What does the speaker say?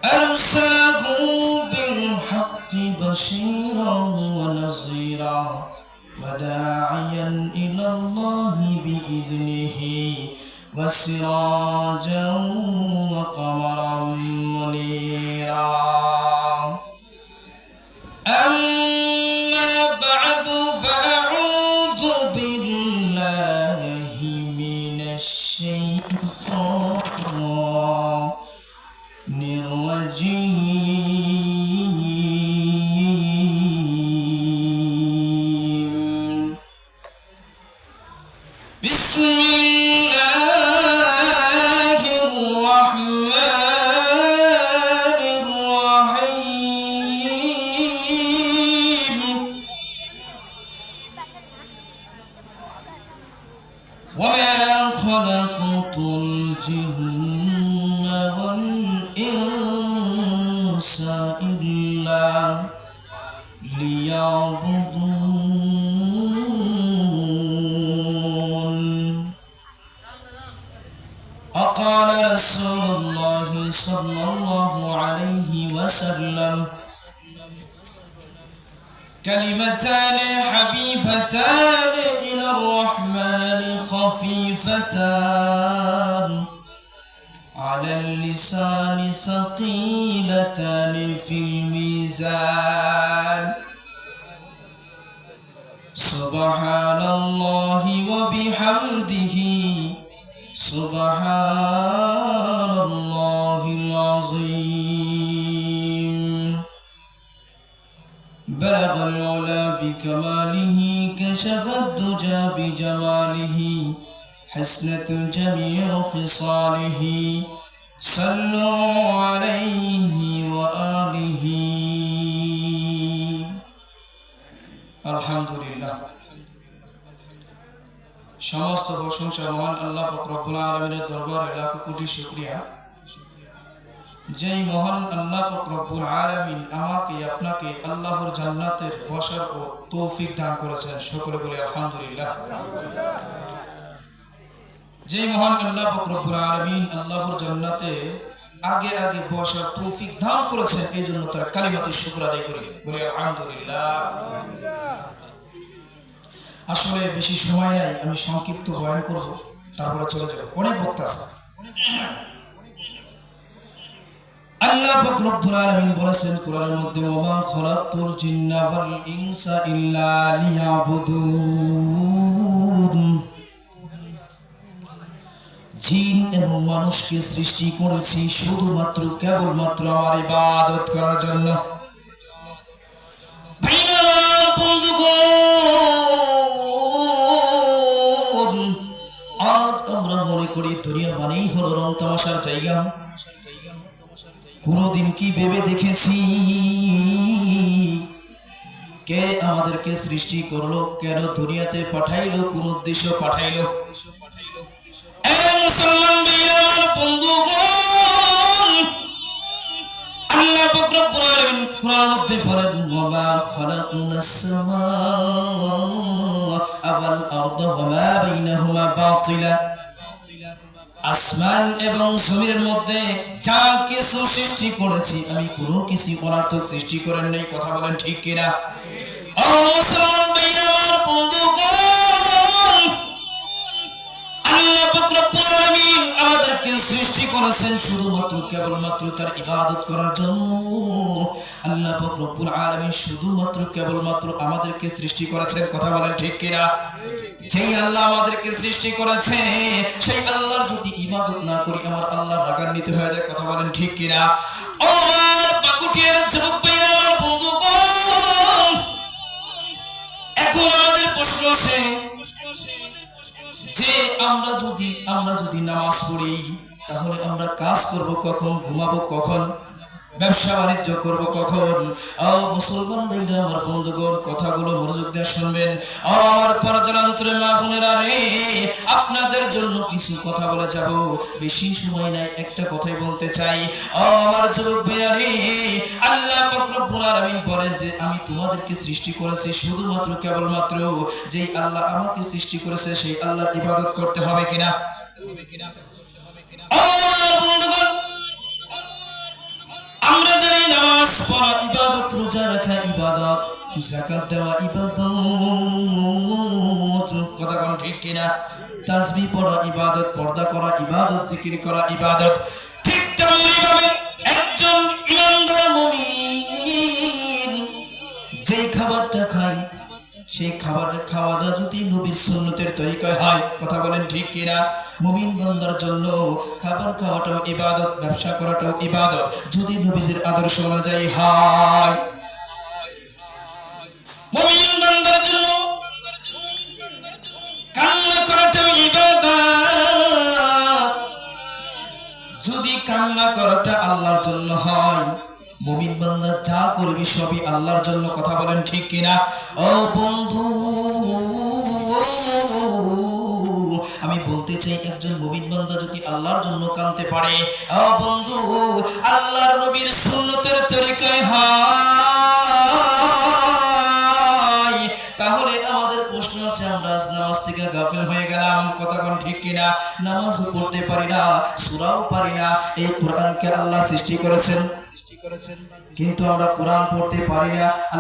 أرسله بالحق بشيرا ونذيرا وداعيا إلى الله بإذنه وسراجا وقمرا منيرا أما بعد فأعوذ بالله من الشيطان الرجيم بسم الله الرحمن الرحيم وما خلقت الجن والإنس إلا ليعبدون وقال رسول الله صلى الله عليه وسلم كلمتان حبيبتان إلى الرحمن خفيفتان على اللسان ثقيلتان في الميزان سبحان الله وبحمده سبحان الله العظيم بلغ العلا بكماله كشف الدجى بجماله حسنة جميع خصاله صلوا عليه وآله الحمد لله সমস্ত প্রশংসা মহান আল্লাহ পাক রব্বুল আলামিনের দরবারে লাখ কোটি শুকরিয়া যেই মহান আল্লাহ পাক রব্বুল আলামিন আমাকে আপনাকে আল্লাহর জান্নাতের বসার ও তৌফিক দান করেছেন সকলে বলি আলহামদুলিল্লাহ যেই মহান আল্লাহ পাক রব্বুল আলামিন আল্লাহর জান্নাতে আগে আগে বসার তৌফিক দান করেছেন এইজন্য তার কালিমাতুশ শুকর আদায় করি বলি আলহামদুলিল্লাহ আসলে বেশি সময় নাই আমি সংক্ষিপ্ত বয়ান করব তারপরে চলে যাব অনেক বক্তা আছে আল্লাহ পাক রব্বুল আলামিন বলেছেন কোরআনের মধ্যে ওয়া খালাকতুল জিন্না ওয়াল ইনসা ইল্লা লিয়াবুদুন জিন এবং মানুষকে সৃষ্টি করেছি শুধুমাত্র কেবলমাত্র আমার ইবাদত করার জন্য ভাইরা বন্ধুগণ আজ আমরা মনে করি দুনিয়া মানেই হলো রং তামাশার জায়গা কোনদিন কি ভেবে দেখেছি কে আমাদেরকে সৃষ্টি করলো কেন দুনিয়াতে পাঠাইলো কোন উদ্দেশ্য পাঠাইলো মুসলমান ভাইরা আমার বন্ধুগণ আল্লাহ পাক রব্বুল আলামিন কোরআনের মধ্যে বলেন ওয়া খালাকনাস সামাআ ওয়াল আরদা ওয়া মা বাইনাহুমা বাতিলা আসমান এবং জমিনের মধ্যে যা কিছু সৃষ্টি করেছি আমি কোনো কিছু অনর্থক সৃষ্টি করেন নাই কথা বলেন ঠিক কিনা ও মুসলমান ভাইরা আমার বন্ধুগণ আল্লাহ পাক রব্বুল আলামিন আমাদেরকে সৃষ্টি করেছেন শুধুমাত্র কেবলমাত্র তার ইবাদত করার জন্য আল্লাহ পাক রব্বুল আলামিন শুধুমাত্র কেবলমাত্র আমাদেরকে সৃষ্টি করেছেন কথা বলেন ঠিক কিনা যেই আল্লাহ আমাদেরকে সৃষ্টি করেছে সেই আল্লাহর যদি ইবাদত না করি আমার আল্লাহ রাগান্বিত হয়ে যায় কথা বলেন ঠিক কিনা আমার বাকুটিয়ার যুবক ভাইরা আমার বন্ধুগণ এখন আমাদের প্রশ্ন আছে যে আমরা যদি নামাজ পড়ি তাহলে আমরা কাজ করব কখন ঘুমাবো কখন ব্যবসা বাণিজ্য করব কখন মুসলমান ভাইরা আমার বন্ধুগণ কথাগুলো মনোযোগ দিয়ে শুনবেন আমার পর্দার অন্তরে মা বোনেরা রে আপনাদের জন্য কিছু কথা বলে যাব বেশি সময় নাই একটা কথাই বলতে চাই আমার যুবক ভাইরা রে আল্লাহ পাক রব্বুল আলামিন বলেন যে আমি তোমাদেরকে সৃষ্টি করেছি শুধুমাত্র কেবলমাত্র যেই আল্লাহ আমাকে সৃষ্টি করেছে সেই আল্লাহর ইবাদত করতে হবে কিনা আমার বন্ধুগণ পড়া ইবাদত, রোজা রাখা ইবাদত, যাকাত দেওয়া ইবাদত, কথা কোন ঠিক কিনা? তাসবিহ পড়া ইবাদত, পর্দা করা ইবাদত, জিকির করা ইবাদত। ঠিক তেমনিভাবে একজন ইমানদার মুমিন যেই খাবারটা খায় সেই খাবারের খাওয়া যা যদি নবীর সুন্নতের তরিকায় হয়, কথা বলেন ঠিক কিনা? মুমিন বান্দার জন্য খাবার খাওয়াটাও ইবাদত, ব্যবসা করাটাও ইবাদত, যদি নবীজির আদর্শ অনুযায়ী হয়। মুমিন বান্দার জন্য কান্না করাটাও ইবাদত, যদি কান্না করাটা আল্লাহর জন্য হয়। মুমিন বান্দা যা করবি সবই আল্লাহর জন্য, কথা বলেন ঠিক কিনা? ও বন্ধু, আমি বলতে চাই একজন মুমিন বান্দা যদি আল্লাহর জন্য কাঁদতে পারে, ও বন্ধু, আল্লাহর নবীর সুন্নতের তরিকায় হয়, তাহলে আমাদের প্রশ্ন আছে আমরা আজ নামাজ থেকে গাফিল হয়ে গেলাম, কথা কোন ঠিক কিনা? নামাজও পড়তে পারি না, সূরাও পারি না। এই কোরআনকে আল্লাহ সৃষ্টি করেছেন, কিন্তু আমরা কোরআন পড়তে পারি না।